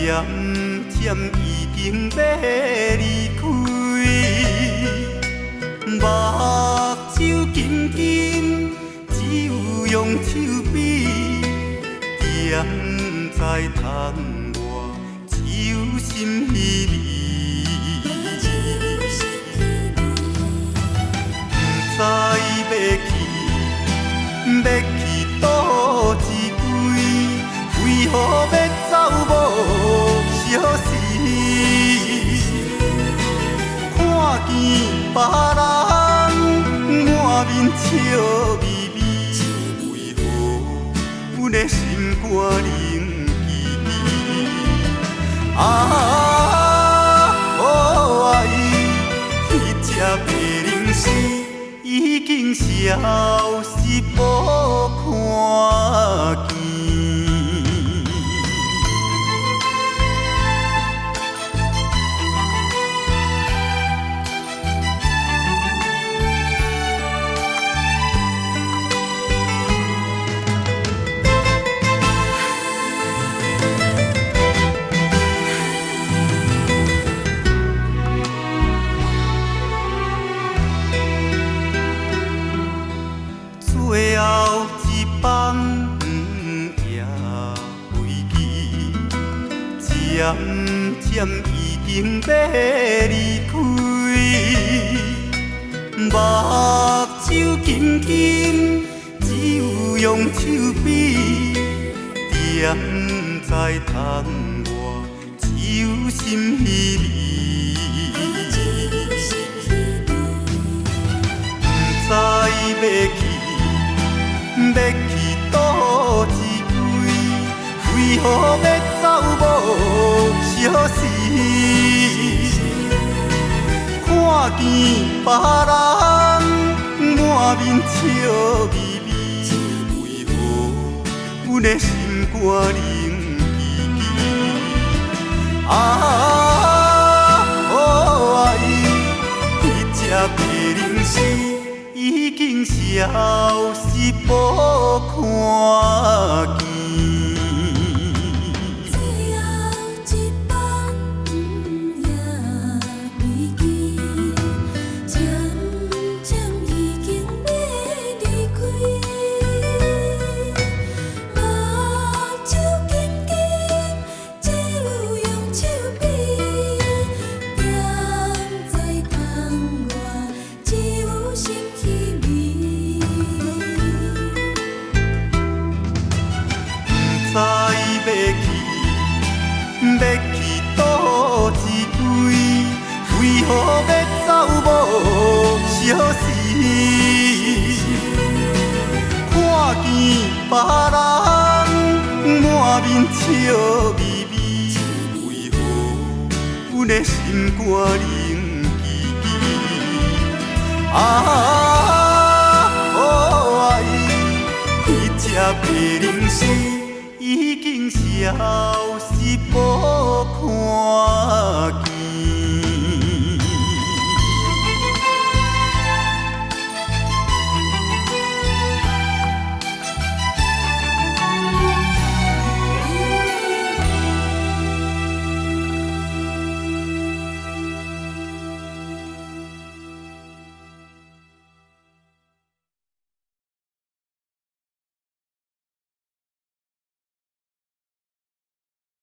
渐已经要离开，目睭紧紧，只有用手比，点在窗外，手心稀微，不知要去倒一位，为何要走无消息？看见别人满面笑眯眯，为何阮的心肝仍记？可爱，彼只白灵丝已经消失无看见。最后一放也袂记，渐渐已经要离开，目睭紧紧，只有用手比，点在窗外，手心稀微，不知要去倒一位，为何要走无消息？看见别人满面笑眯眯，为何阮的心肝仍记？可爱，彼只白灵丝已经消失无看见。最后一放也袂记，渐渐已经要离开。目睭紧紧，只有用手比，点在窗外，只有心稀微。要去倒一位，为何要走无消息？看见别人满面笑眯眯，为何阮的心肝仍记？可爱，彼只白灵丝已经消失无看见。